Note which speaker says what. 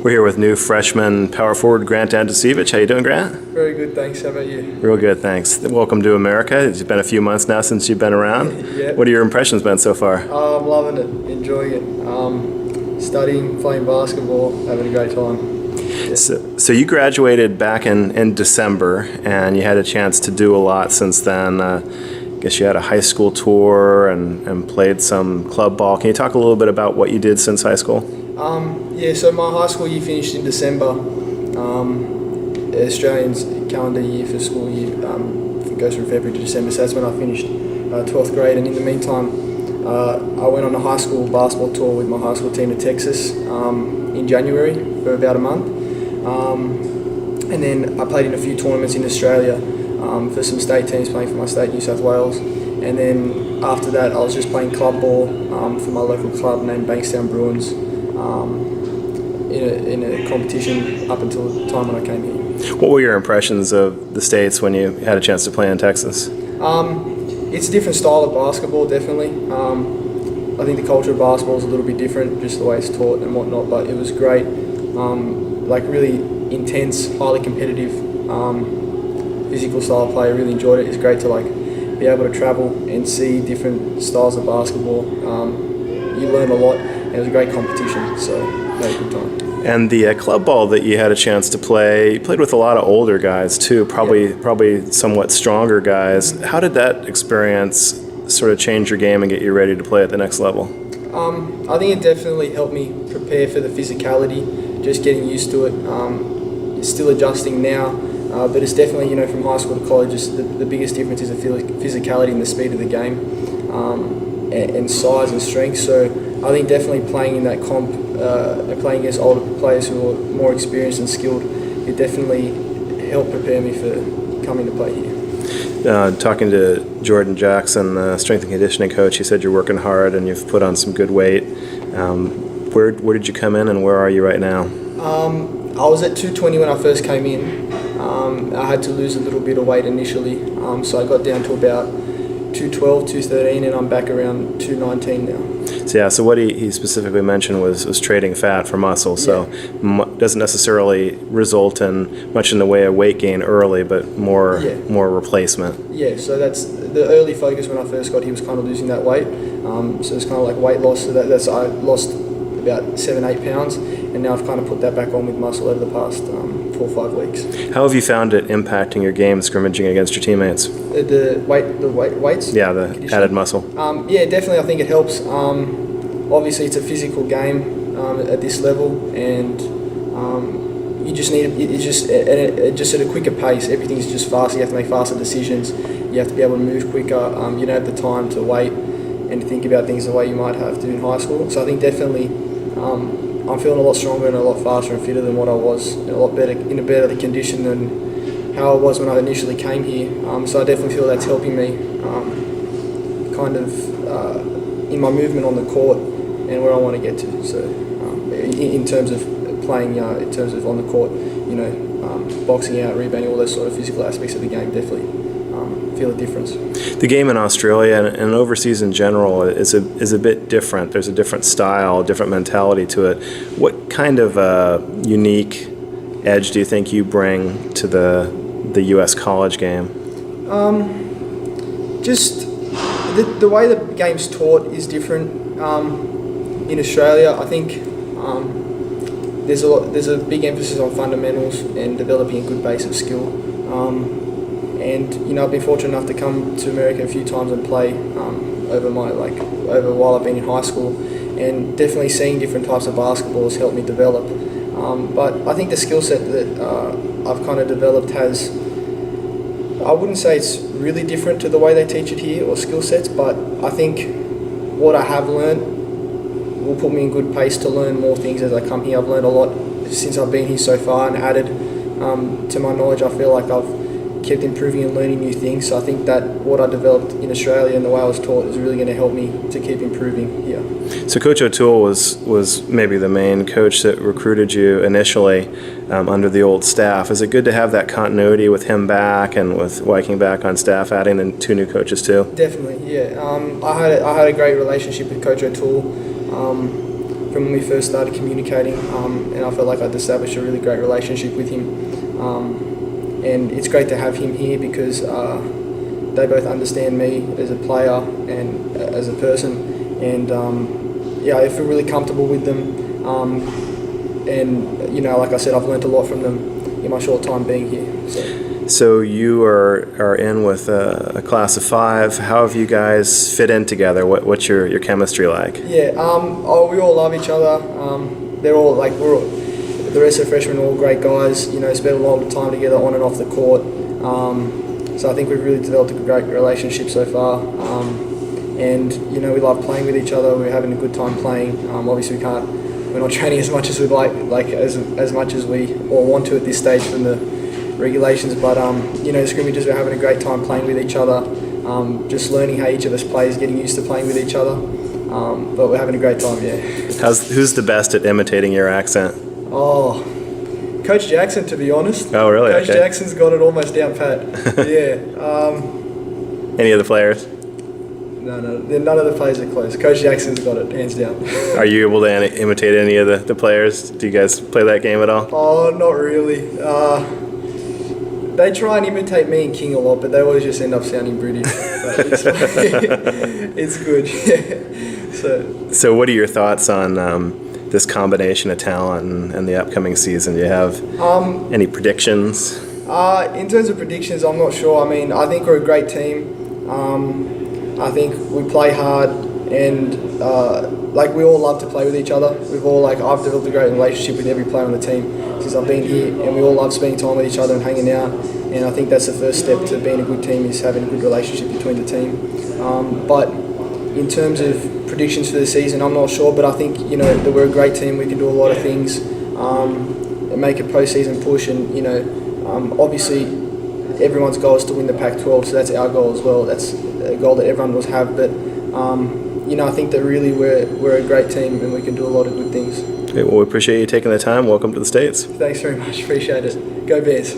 Speaker 1: We're here with new freshman power forward Grant Anticevich. How you doing, Grant?
Speaker 2: Very good, thanks. How about you?
Speaker 1: Real good, thanks. Welcome to America. It's been a few months now since you've been around.
Speaker 2: Yeah.
Speaker 1: What are your impressions been so far?
Speaker 2: I'm loving it, enjoying it. Studying, playing basketball, having a great time. Yeah.
Speaker 1: So you graduated back in December, and you had a chance to do a lot since then. I guess you had a high school tour and played some club ball. Can you talk a little bit about what you did since high school?
Speaker 2: So my high school year finished in December. Australian's calendar year for school year goes from February to December, so that's when I finished 12th grade. And in the meantime, I went on a high school basketball tour with my high school team to Texas in January for about a month. And then I played in a few tournaments in Australia for some state teams, playing for my state, New South Wales. And then after that, I was just playing club ball for my local club named Bankstown Bruins in a competition up until the time when I came here.
Speaker 1: What were your impressions of the States when you had a chance to play in Texas?
Speaker 2: It's a different style of basketball, definitely. I think the culture of basketball is a little bit different, just the way it's taught and whatnot, but it was great. Really intense, highly competitive, physical style of play. I really enjoyed it. It's great to be able to travel and see different styles of basketball. You learn a lot, and it was a great competition, so had a good time.
Speaker 1: And the club ball that you had a chance to play, you played with a lot of older guys too, probably somewhat stronger guys. How did that experience sort of change your game and get you ready to play at the next level?
Speaker 2: I think it definitely helped me prepare for the physicality, just getting used to it. It's still adjusting now, but it's definitely, from high school to college, the biggest difference is the physicality and the speed of the game, and size and strength. So I think definitely playing in that comp, playing against older players who are more experienced and skilled, it definitely helped prepare me for coming to play here.
Speaker 1: Talking to Jordan Jackson, the strength and conditioning coach, he said you're working hard and you've put on some good weight. Where did you come in and where are you right now?
Speaker 2: I was at 220 when I first came in. I had to lose a little bit of weight initially, so I got down to about 212, 213, and I'm back around 219 now.
Speaker 1: So what he specifically mentioned was trading fat for muscle. So doesn't necessarily result in much in the way of weight gain early, but more replacement.
Speaker 2: Yeah, so that's the early focus when I first got here, was kind of losing that weight. So it's kind of like weight loss. So that's I lost about 7-8 pounds, and now I've kind of put that back on with muscle over the past 4 or 5 weeks.
Speaker 1: How have you found it impacting your game scrimmaging against your teammates?
Speaker 2: The weights?
Speaker 1: Yeah, the added muscle.
Speaker 2: Yeah, definitely. I think it helps. Obviously, it's a physical game at this level, and you just need just at a quicker pace. Everything's just faster. You have to make faster decisions. You have to be able to move quicker. You don't have the time to wait and to think about things the way you might have to in high school. So I think definitely I'm feeling a lot stronger and a lot faster and fitter than what I was, in a better condition than how I was when I initially came here. So I definitely feel that's helping me in my movement on the court and where I want to get to. So in terms of playing, in terms of on the court, boxing out, rebounding, all those sort of physical aspects of the game, definitely feel a difference.
Speaker 1: The game in Australia and overseas in general is a bit different. There's a different style, a different mentality to it. What kind of unique edge do you think you bring to the U.S. college game?
Speaker 2: Just the way the game's taught is different. In Australia, I think there's a big emphasis on fundamentals and developing a good base of skill. And I've been fortunate enough to come to America a few times and play over while I've been in high school, and definitely seeing different types of basketball has helped me develop. But I think the skill set that I've kind of developed I wouldn't say it's really different to the way they teach it here or skill sets, but I think what I have learned will put me in good pace to learn more things as I come here. I've learned a lot since I've been here so far, and added to my knowledge. I feel like I've kept improving and learning new things. So I think that what I developed in Australia and the way I was taught is really going to help me to keep improving here.
Speaker 1: So Coach O'Toole was maybe the main coach that recruited you initially under the old staff. Is it good to have that continuity with him back and with Viking back on staff, adding in 2 new coaches too?
Speaker 2: Definitely, yeah. I had a great relationship with Coach O'Toole. from when we first started communicating, and I felt like I'd established a really great relationship with him. And it's great to have him here because they both understand me as a player and as a person, and I feel really comfortable with them. And like I said, I've learnt a lot from them in my short time being here.
Speaker 1: So you are in with a class of 5. How have you guys fit in together? What's your chemistry like?
Speaker 2: Yeah, we all love each other. They're all the rest of the freshmen are all great guys. Spend a lot of time together on and off the court. So I think we've really developed a great relationship so far. And we love playing with each other. We're having a good time playing. Obviously we're not training as much as we'd like as much as we all want to at this stage from the regulations, but scrimmages, we're having a great time playing with each other, just learning how each of us plays, getting used to playing with each other, but we're having a great time.
Speaker 1: Who's the best at imitating your accent?
Speaker 2: Oh, Coach Jackson, to be honest.
Speaker 1: Oh, really?
Speaker 2: Coach
Speaker 1: Okay.
Speaker 2: Jackson's got it almost down pat. Yeah.
Speaker 1: Any of the players?
Speaker 2: No, none of the players are close. Coach Jackson's got it, hands down.
Speaker 1: Are you able to imitate any of the players? Do you guys play that game at all?
Speaker 2: Oh, not really. They try and imitate me and King a lot, but they always just end up sounding British. But it's good.
Speaker 1: So what are your thoughts on this combination of talent and the upcoming season? Do you have any predictions?
Speaker 2: In terms of predictions, I'm not sure. I think we're a great team. I think we play hard, and we all love to play with each other. I've developed a great relationship with every player on the team since I've been here, and we all love spending time with each other and hanging out. And I think that's the first step to being a good team, is having a good relationship between the team. But in terms of predictions for the season, I'm not sure, but I think that we're a great team. We can do a lot of things, and make a postseason push, and obviously everyone's goal is to win the Pac-12, so that's our goal as well. That's a goal that everyone will have, but I think that really we're a great team and we can do a lot of good things.
Speaker 1: Okay, well, we appreciate you taking the time. Welcome to the States.
Speaker 2: Thanks very much. Appreciate it. Go Bears.